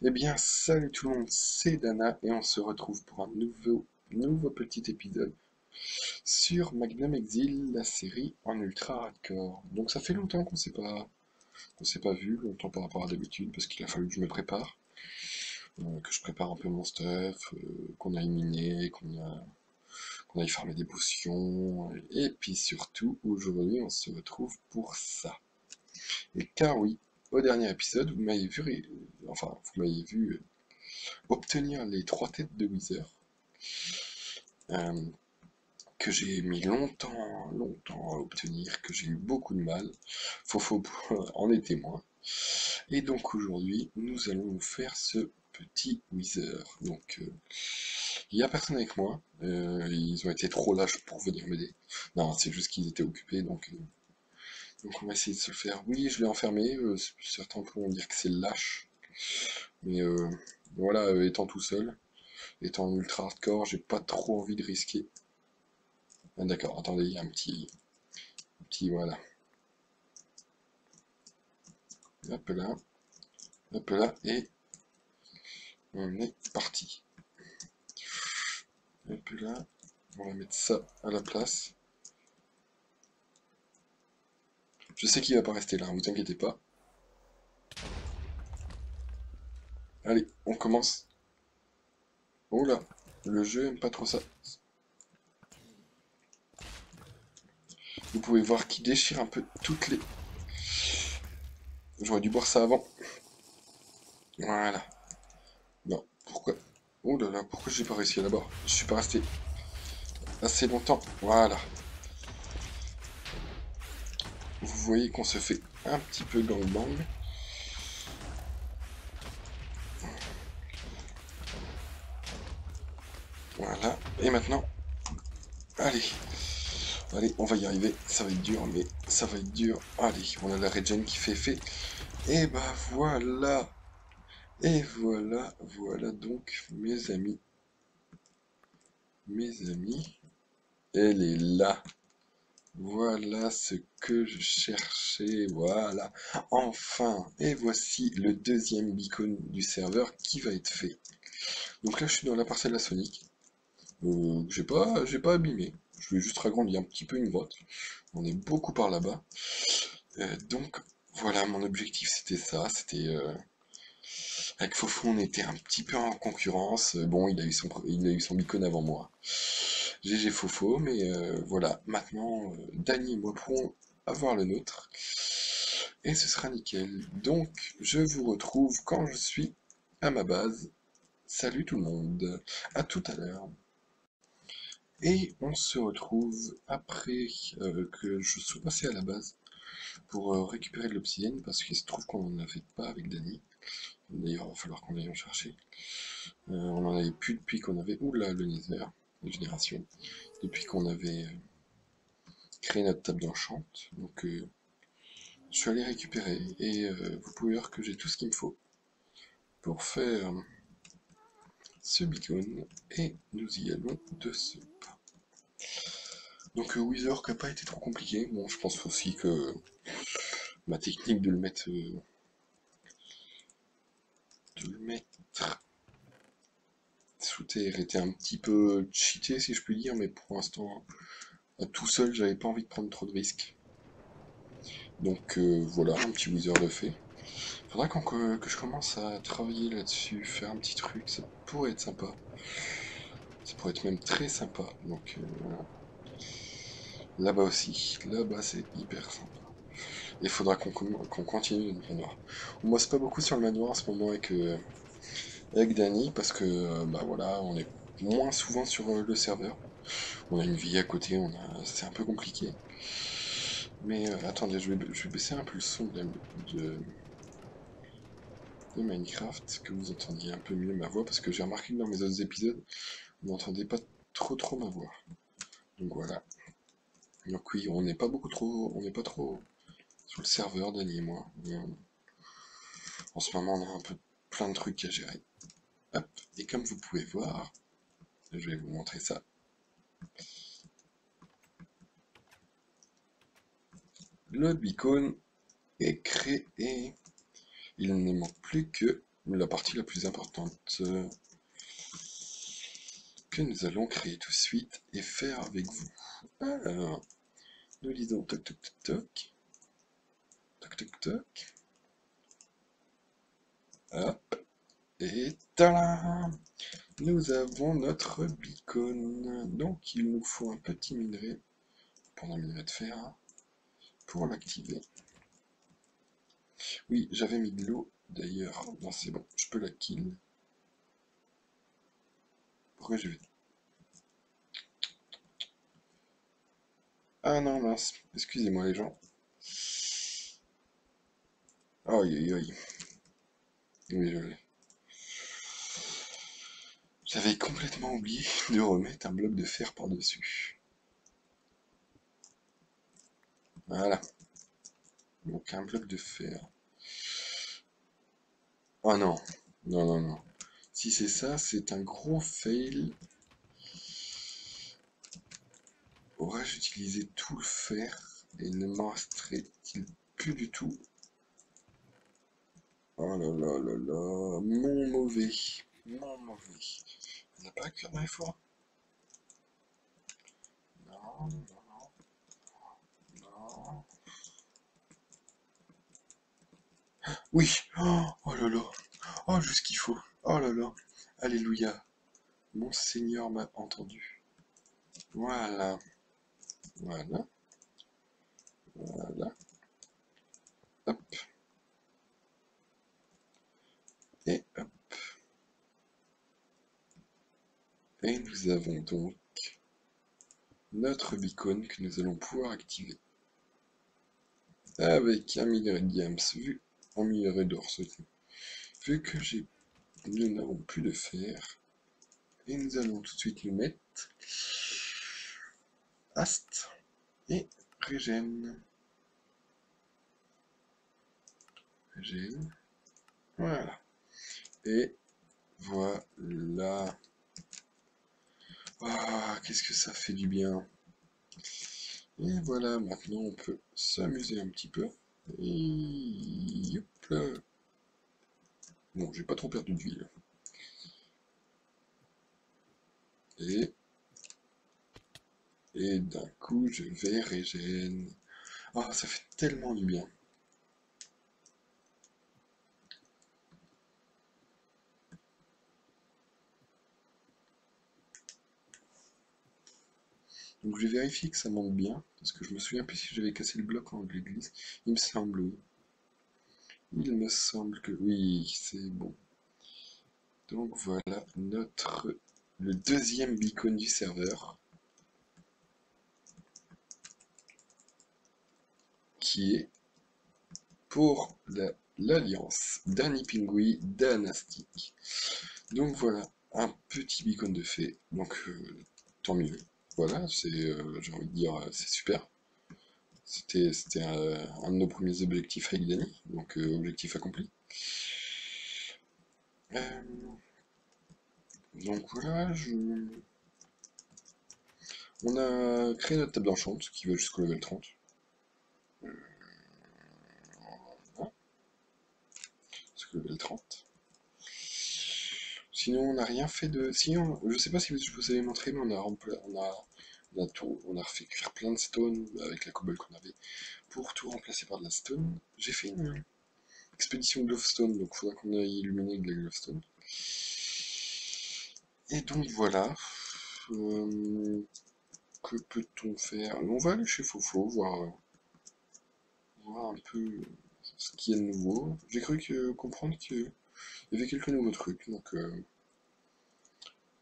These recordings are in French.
Eh bien, salut tout le monde, c'est Dana et on se retrouve pour un nouveau petit épisode sur Magnum Exil, la série en ultra hardcore. Donc ça fait longtemps qu'on s'est pas vu, longtemps par rapport à d'habitude, parce qu'il a fallu que je me prépare, que je prépare un peu mon stuff, qu'on aille miner, qu'on aille farmer des potions, et puis surtout, aujourd'hui on se retrouve pour ça. Et car oui, au dernier épisode, vous m'avez vu, vous m'avez vu obtenir les 3 têtes de Wither, euh, que j'ai mis longtemps à obtenir, que j'ai eu beaucoup de mal. Fofo en est témoin. Et donc aujourd'hui, nous allons nous faire ce petit Wither. Donc il n'y a personne avec moi. Ils ont été trop lâches pour venir m'aider. Non, c'est juste qu'ils étaient occupés, donc on va essayer de se le faire. Oui, je l'ai enfermé. Certains pourront dire que c'est lâche, mais voilà, étant tout seul, étant ultra hardcore, j'ai pas trop envie de risquer. Ah, d'accord, attendez, il y a voilà. Hop là, et on est parti. Hop là, on va mettre ça à la place. Je sais qu'il va pas rester là, vous inquiétez pas. Allez, on commence. Oh là, le jeu aime pas trop ça. Vous pouvez voir qu'il déchire un peu toutes les... J'aurais dû boire ça avant. Voilà. Non, pourquoi? Oh là là, pourquoi j'ai pas réussi à la boire? Je suis pas resté assez longtemps. Voilà. Vous voyez qu'on se fait un petit peu gangbang. Voilà. Et maintenant, allez. Allez, on va y arriver. Ça va être dur, mais ça va être dur. Allez, on a la regen qui fait effet. Et bah voilà. Et voilà donc, mes amis, elle est là. Voilà ce que je cherchais, voilà. Enfin, et voici le deuxième beacon du serveur qui va être fait. Donc là, je suis dans la parcelle à Sonic. J'ai pas abîmé. Je vais juste agrandir un petit peu une grotte. On est beaucoup par là-bas. Donc voilà, mon objectif c'était ça. Avec Fofo, on était un petit peu en concurrence. Bon, il a eu son beacon avant moi. GG Fofo, mais voilà, maintenant, Dany et moi pourrons avoir le nôtre. Et ce sera nickel. Donc, je vous retrouve quand je suis à ma base. Salut tout le monde. À tout à l'heure. Et on se retrouve après que je sois passé à la base pour récupérer de l'obsidienne parce qu'il se trouve qu'on n'en avait pas avec Dany. D'ailleurs, il va falloir qu'on aille en chercher. On en avait plus depuis qu'on avait... Oula, le Nether, la génération. Depuis qu'on avait créé notre table d'enchant. Donc, je suis allé récupérer et vous pouvez voir que j'ai tout ce qu'il me faut pour faire ce beacon. Et nous y allons de ce pas. Donc, Wither qui n'a pas été trop compliqué. Bon, je pense aussi que ma technique de le mettre sous terre était un petit peu cheaté si je puis dire, mais pour l'instant, à tout seul, j'avais pas envie de prendre trop de risques. Donc voilà, un petit Wither de fait. Faudra que je commence à travailler là-dessus, faire un petit truc, ça pourrait être sympa. Ça pourrait être même très sympa. Donc voilà. Là-bas aussi, là-bas c'est hyper sympa. Et il faudra qu'on continue le manoir. On bosse pas beaucoup sur le manoir en ce moment avec Dany parce que bah voilà, on est moins souvent sur le serveur. On a une vie à côté, c'est un peu compliqué. Mais attendez, je vais baisser un peu le son de, de Minecraft, que vous entendiez un peu mieux ma voix, parce que j'ai remarqué que dans mes autres épisodes, vous n'entendez pas trop ma voix. Donc voilà. Donc oui, on n'est pas trop sur le serveur, Dany et moi. En ce moment, on a un peu plein de trucs à gérer. Hop, et comme vous pouvez voir, je vais vous montrer ça. Le beacon est créé. Il ne manque plus que la partie la plus importante que nous allons créer tout de suite et faire avec vous. Alors, nous lisons toc toc toc toc, toc toc toc, hop, et tada! Nous avons notre beacon. Donc il nous faut un petit minerai, pour un minerai de fer, pour l'activer. Oui, j'avais mis de l'eau d'ailleurs. Non, c'est bon, je peux la kill. Pourquoi je vais... Ah non, mince. Excusez-moi les gens. Aïe aïe aïe. Oui, je l'ai. J'avais complètement oublié de remettre un bloc de fer par-dessus. Voilà. Donc un bloc de fer. Oh non. Non, non, non. Si c'est ça, c'est un gros fail. Aurais-je utilisé tout le fer et ne m'en resterait-il plus du tout? Oh là là là là. Mon mauvais. Mon mauvais. Il n'y a pas à cuire dans les fours? Non, non, non. Oui. Oh, oh là là. Oh, juste ce qu'il faut. Oh là là. Alléluia. Mon Seigneur m'a entendu. Voilà. Voilà. Voilà. Hop. Et hop. Et nous avons donc notre beacon que nous allons pouvoir activer. Avec un minerai de diams, vu en minerai d'or surtout. Vu que nous n'avons plus de fer, et nous allons tout de suite nous mettre Ast et Régène. Régène. Voilà. Et voilà. Ah, qu'est-ce que ça fait du bien. Et voilà, maintenant on peut s'amuser un petit peu. Et hop là. Bon, j'ai pas trop perdu d'huile. Et d'un coup, je vais régène. Ah, ça fait tellement du bien. Donc je vais vérifier que ça monte bien, parce que je me souviens plus si j'avais cassé le bloc en l'église. Il me semble, oui. Il me semble que oui, c'est bon. Donc voilà le deuxième beacon du serveur, qui est pour l'alliance Danny Pingui Dynastic. Donc voilà, un petit beacon de fée, donc tant mieux. Voilà, j'ai envie de dire, c'est super. C'était un de nos premiers objectifs avec Danny, donc objectif accompli. Euh, donc voilà, on a créé notre table d'enchant, qui va jusqu'au level 30. Voilà, jusqu'au level 30. Sinon, on n'a rien fait de... Sinon, je sais pas si je vous avais montré, mais on a refait cuire plein de stone avec la cobble qu'on avait pour tout remplacer par de la stone. J'ai fait une expédition glowstone, donc il faudra qu'on aille illuminer de la glowstone. Et donc voilà. Que peut-on faire? On va aller chez Fofo, voir un peu ce qu'il y a de nouveau. J'ai cru comprendre qu'il y avait quelques nouveaux trucs,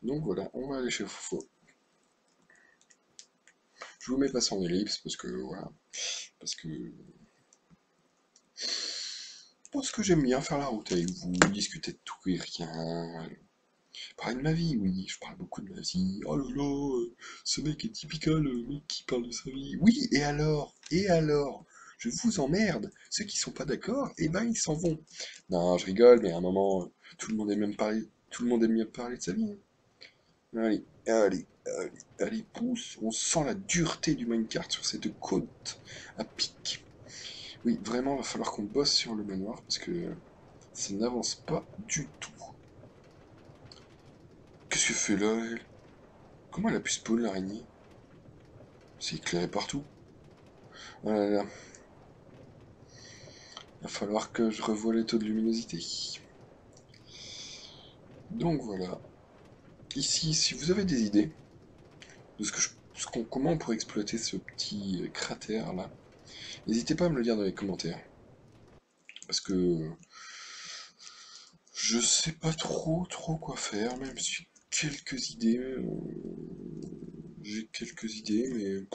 donc voilà, on va aller chez Fofo. Je vous mets pas ça en ellipse parce que j'aime bien faire la route avec vous, discuter de tout et rien. Parler de ma vie, oui, je parle beaucoup de ma vie. Oh là là, ce mec est typical, le mec qui parle de sa vie. Oui, et alors? Et alors? Je vous emmerde. Ceux qui sont pas d'accord, eh ben ils s'en vont. Non, je rigole, mais à un moment, tout le monde aime bien parler de sa vie, hein. Allez, allez, allez, allez, pousse. On sent la dureté du minecart sur cette côte à pic. Oui, vraiment, va falloir qu'on bosse sur le manoir, parce que Ça n'avance pas du tout. Qu'est-ce que fait là, elle? Comment elle a pu spawn l'araignée? C'est éclairé partout. Oh là là. Va falloir que je revoie les taux de luminosité. Donc voilà. Ici, si vous avez des idées de comment on pourrait exploiter ce petit cratère là, n'hésitez pas à me le dire dans les commentaires. Parce que je sais pas trop quoi faire, même si quelques idées, j'ai quelques idées, mais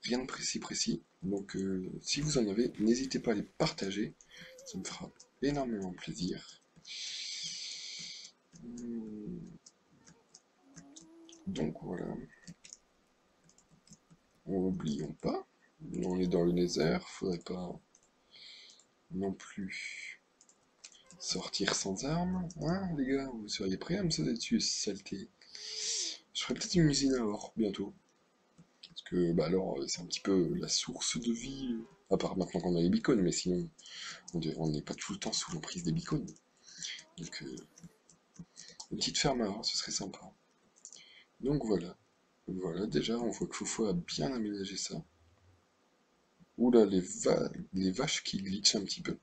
rien de précis. Donc si vous en avez, n'hésitez pas à les partager, ça me fera énormément plaisir. Donc voilà, n'oublions pas, on est dans le Nether, faudrait pas non plus sortir sans armes, hein les gars, vous seriez prêts à me sauter dessus, saleté. Je ferai peut-être une usine à or bientôt. Parce que, bah alors, c'est un petit peu la source de vie, à part maintenant qu'on a les beacons, mais sinon, on n'est pas tout le temps sous l'emprise des beacons. Donc, une petite ferme à or, ce serait sympa. Donc voilà. Voilà, déjà, on voit que Fofo a bien aménagé ça. Oula, les vaches qui glitchent un petit peu.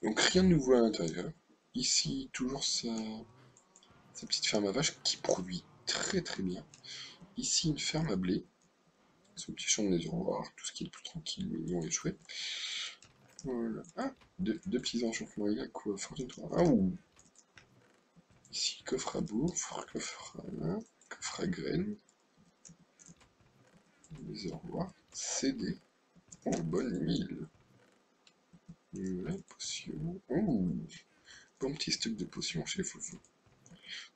Donc rien de nouveau à l'intérieur. Ici, toujours sa petite ferme à vaches qui produit très bien. Ici, une ferme à blé. Son petit champ de nettoir, tout ce qui est le plus tranquille, mignon et chouette. Voilà. Ah, deux petits enchantements. Il y a quoi? Fortune 3. Ah, ouh. Ici, coffre à bouffe, coffre à graines. Les revoir. CD. Oh, bonne mille. La potion. Oh, bon petit stock de potions chez Fofo.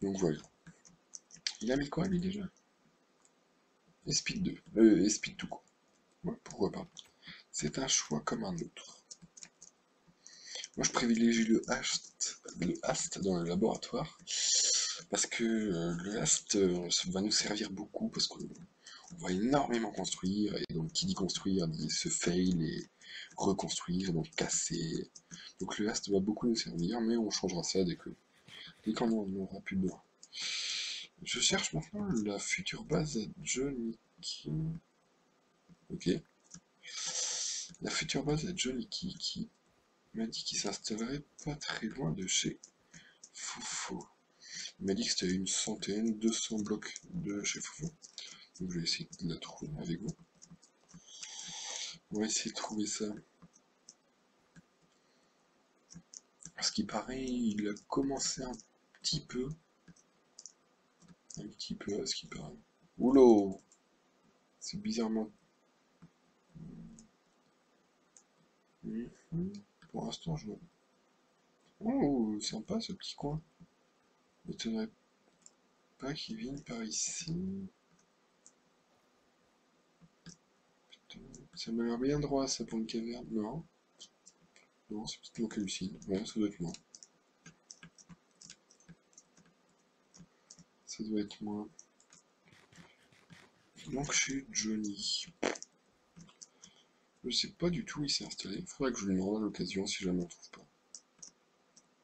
Donc voilà. Il a mis quoi lui déjà? Speed 2. Speed tout quoi. Ouais, pourquoi pas. C'est un choix comme un autre. Moi je privilégie le hast dans le laboratoire. Parce que le hast va nous servir beaucoup. Parce qu'on va énormément construire. Et donc qui dit construire dit se fail et reconstruire, donc casser. Donc le hast va beaucoup nous servir. Mais on changera ça dès qu'on en aura plus besoin. Je cherche maintenant la future base à Johnny King. Ok. La future base à Johnny qui m'a dit qu'il s'installerait pas très loin de chez Fofo. Il m'a dit que c'était une centaine, 200 blocs de chez Fofo. Donc je vais essayer de la trouver avec vous. On va essayer de trouver ça. Parce qu'il paraît, il a commencé petit peu. Un petit peu à ce qu'il paraît. Oulô! C'est bizarrement. Pour l'instant, je vois. Oh, sympa ce petit coin. M'étonnerait pas qu'il vienne par ici. Ça m'a l'air bien droit ça pour une caverne. Non. Non, c'est peut-être moi qui hallucine. Ouais, ça doit être moi. Ça doit être moi. Donc chez Johnny. Je sais pas du tout où il s'est installé. Faudrait que je lui demande à l'occasion si jamais on trouve pas.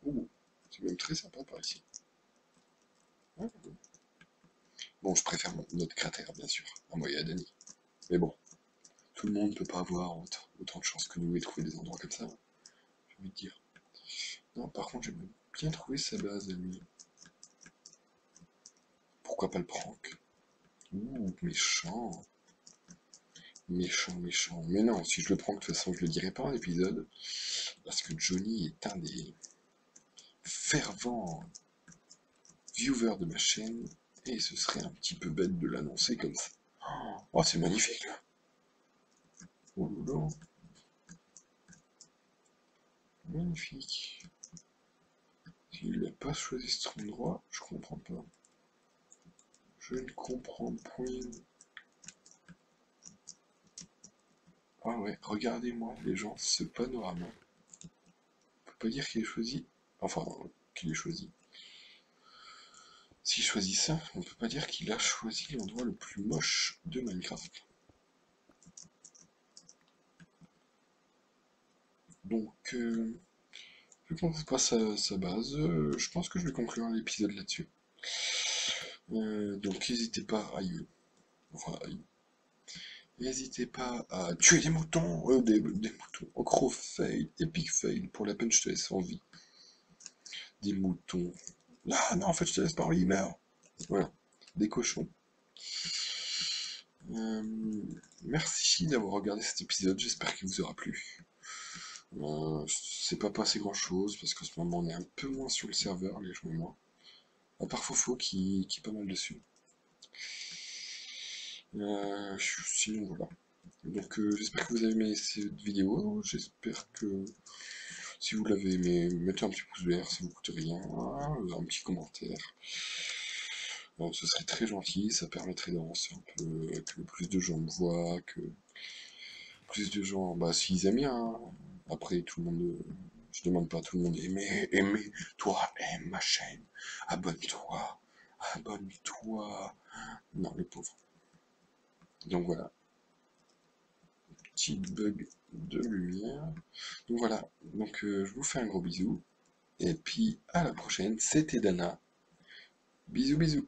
Ouh, c'est même très sympa par ici. Ouais. Bon, je préfère notre cratère, bien sûr, à moi et à Danny. Mais bon, tout le monde ne peut pas avoir autant de chance que nous et trouver des endroits comme ça, j'ai envie de dire. Non, par contre, j'aimerais bien trouver sa base à lui. Pourquoi pas le prank? Ouh, méchant. Méchant. Mais non, si je le prank, de toute façon, je le dirai pas en épisode. Parce que Johnny est un des fervents viewers de ma chaîne. Et ce serait un petit peu bête de l'annoncer comme ça. Oh, c'est magnifique là. Oh là. Magnifique. Il n'a pas choisi cet endroit, je comprends pas. Je ne comprends point. Ah ouais, regardez-moi les gens, ce panorama. On peut pas dire qu'il ait choisi. Enfin, qu'il ait choisi. S'il choisit ça, on peut pas dire qu'il a choisi l'endroit le plus moche de Minecraft. Donc, vu qu'on passe à sa base, je pense que je vais conclure l'épisode là-dessus. Donc, n'hésitez pas à n'hésitez pas à tuer des moutons, des moutons, Ocro fail, Epic fail, pour la peine je te laisse en vie. Des moutons. Ah non, en fait je te laisse pas en vie, il meurt. Voilà, des cochons. Euh, Merci d'avoir regardé cet épisode, j'espère qu'il vous aura plu. C'est pas passé grand chose, parce qu'en ce moment on est un peu moins sur le serveur, les gens et moi. À part Fofo qui est pas mal dessus. Sinon voilà. Donc j'espère que vous avez aimé cette vidéo, j'espère que si vous l'avez aimé, mettez un petit pouce vert, ça vous coûte rien, un petit commentaire. Ce serait très gentil, ça permettrait d'avancer un peu, que plus de gens me voient, que plus de gens, bah s'ils aiment bien, hein. Après tout le monde, je demande pas à tout le monde, toi, aime ma chaîne, abonne-toi, abonne-toi. Non, les pauvres. Donc voilà, petit bug de lumière. Donc voilà, donc je vous fais un gros bisou. Et puis à la prochaine, c'était Dana. Bisous bisous.